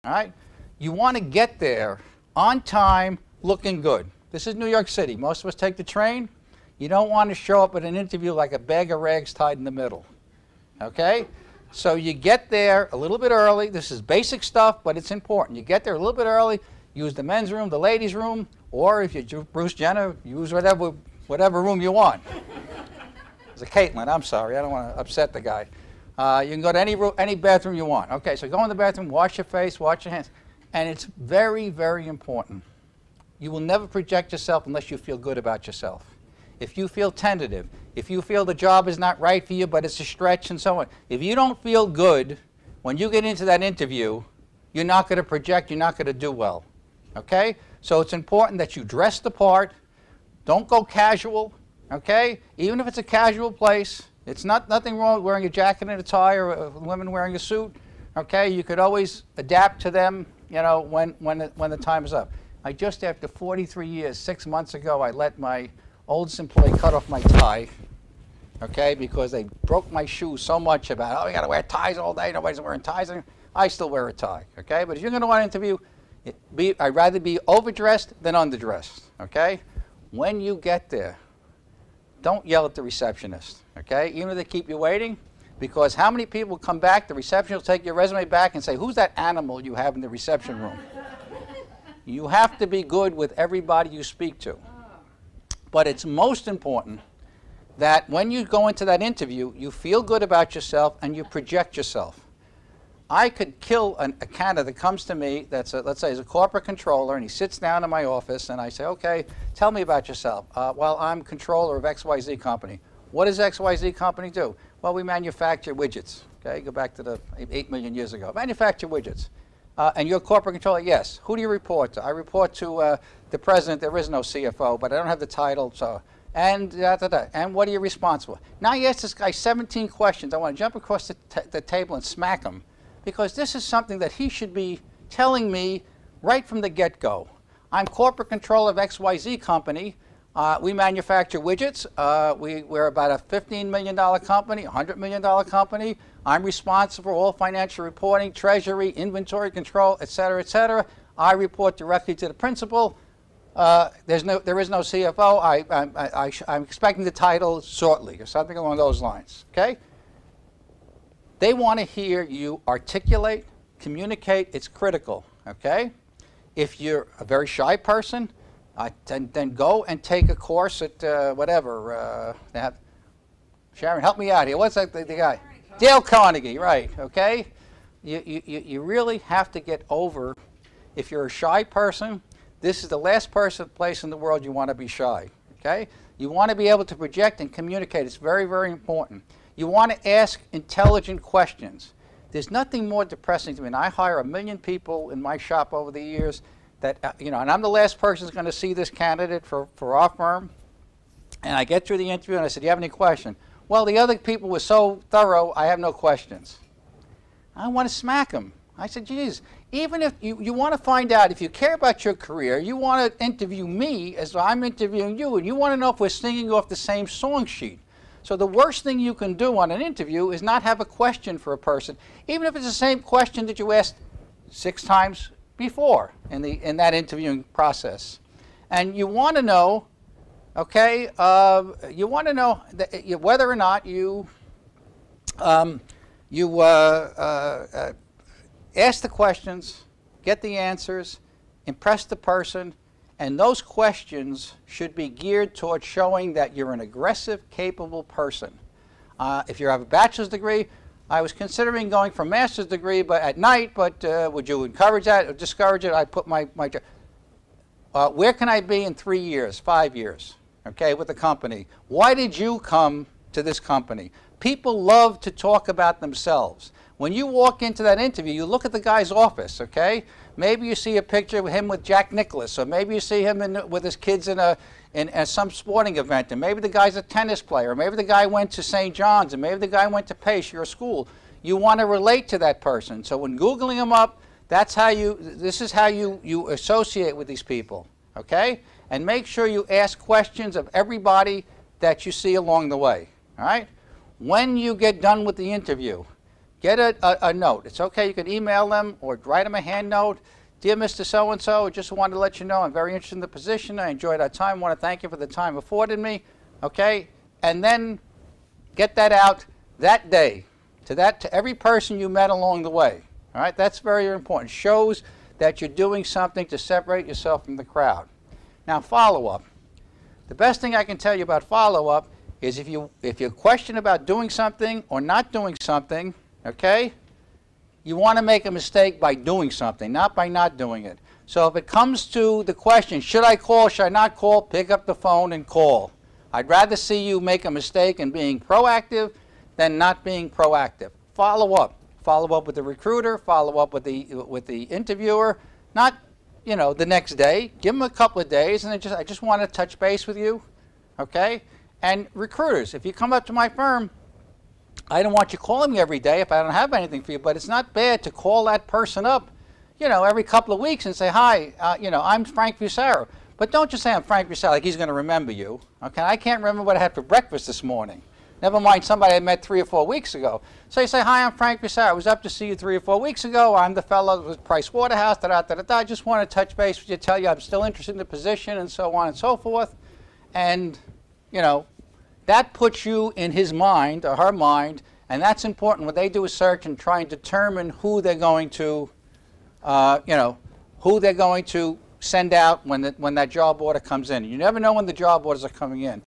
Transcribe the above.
All right? You want to get there on time, looking good. This is New York City. Most of us take the train. You don't want to show up at an interview like a bag of rags tied in the middle. Okay? So you get there a little bit early. This is basic stuff, but it's important. You get there a little bit early, use the men's room, the ladies' room, or if you're Bruce Jenner, use whatever room you want. It's a Caitlin, I'm sorry. I don't want to upset the guy. You can go to any bathroom you want. Okay, so go in the bathroom, wash your face, wash your hands. And it's very, very important. You will never project yourself unless you feel good about yourself. If you feel tentative, if you feel the job is not right for you, but it's a stretch and so on, if you don't feel good when you get into that interview, you're not going to project, you're not going to do well. Okay? So it's important that you dress the part. Don't go casual. Okay? Even if it's a casual place, it's nothing wrong with wearing a jacket and a tie or women wearing a suit. Okay? You could always adapt to them, you know, when the time is up. I just, after 43 years, 6 months ago, I let my oldest employee cut off my tie, okay, because they broke my shoes so much about, oh, you got to wear ties all day, nobody's wearing ties. I still wear a tie, okay? But if you're going to want to interview, I'd rather be overdressed than underdressed, okay? When you get there, don't yell at the receptionist, okay? Even if they keep you waiting, because how many people come back, the receptionist will take your resume back and say, who's that animal you have in the reception room? You have to be good with everybody you speak to. But it's most important that when you go into that interview, you feel good about yourself and you project yourself. I could kill a candidate that comes to me that's, let's say, is a corporate controller, and he sits down in my office, and I say, okay, tell me about yourself. Well, I'm controller of XYZ company. What does XYZ company do? Well, we manufacture widgets. Okay, go back to the 8 million years ago. Manufacture widgets. And you're a corporate controller? Yes. Who do you report to? I report to the president. There is no CFO, but I don't have the title. So, and and what are you responsible for? Now you ask this guy 17 questions. I want to jump across the table and smack him, because this is something that he should be telling me right from the get-go. I'm corporate controller of XYZ company. We manufacture widgets. We're about a $15 million company, $100 million company. I'm responsible for all financial reporting, treasury, inventory control, et cetera, et cetera. I report directly to the principal. There is no CFO. I'm expecting the title shortly, or something along those lines. Okay? They want to hear you articulate, communicate. It's critical. Okay? If you're a very shy person, then go and take a course at whatever. Sharon, help me out here. What's that, the guy? Dale Carnegie, right, okay? You really have to get over, if you're a shy person, this is the last place in the world you want to be shy, okay? You want to be able to project and communicate. It's very, very important. You want to ask intelligent questions. There's nothing more depressing to me. And I hire 1 million people in my shop over the years that, you know, and I'm the last person who's going to see this candidate for our firm. And I get through the interview and I said, do you have any questions? Well, the other people were so thorough, I have no questions. I want to smack them. I said, geez, even if you want to find out, if you care about your career, you want to interview me as I'm interviewing you, and you want to know if we're singing off the same song sheet. So the worst thing you can do on an interview is not have a question for a person, even if it's the same question that you asked 6 times before in that interviewing process. And you want to know, okay, you want to know that whether or not you ask the questions, get the answers, impress the person, and those questions should be geared towards showing that you're an aggressive, capable person. If you have a bachelor's degree, I was considering going for a master's degree at night, but would you encourage that or discourage it? I put my where can I be in 3 years, 5 years, okay, with the company? Why did you come to this company? People love to talk about themselves. When you walk into that interview, you look at the guy's office, okay? Maybe you see a picture of him with Jack Nicklaus, or maybe you see him with his kids in some sporting event, and maybe the guy's a tennis player, or maybe the guy went to St. John's, and maybe the guy went to Pace, your school. You want to relate to that person. So when Googling him up, this is how you associate with these people, okay? And make sure you ask questions of everybody that you see along the way, all right? When you get done with the interview, get a note. It's okay, you can email them or write them a hand note. Dear Mr. So-and-so, I just wanted to let you know I'm very interested in the position. I enjoyed our time. I want to thank you for the time afforded me. Okay? And then get that out that day to every person you met along the way. All right? That's very important. Shows that you're doing something to separate yourself from the crowd. Now, follow-up. The best thing I can tell you about follow-up is if you question about doing something or not doing something, okay, you want to make a mistake by doing something, not by not doing it. So if it comes to the question, should I call, should I not call, pick up the phone and call. I'd rather see you make a mistake in being proactive than not being proactive. Follow up. Follow up with the recruiter, follow up with the interviewer, not, you know, the next day. Give them a couple of days, and I just want to touch base with you, okay? And recruiters, if you come up to my firm, I don't want you calling me every day if I don't have anything for you, but it's not bad to call that person up, you know, every couple of weeks and say, hi, you know, I'm Frank Fusaro. But don't just say I'm Frank Fusaro like he's going to remember you, okay? I can't remember what I had for breakfast this morning. Never mind somebody I met 3 or 4 weeks ago. So you say, hi, I'm Frank Fusaro. I was up to see you 3 or 4 weeks ago. I'm the fellow with Price Waterhouse, da-da-da-da-da. I just want to touch base with you, tell you I'm still interested in the position and so on and so forth. And, you know, that puts you in his mind or her mind, and that's important when they do a search and try and determine who they're going to, you know, who they're going to send out when that job order comes in. You never know when the job orders are coming in.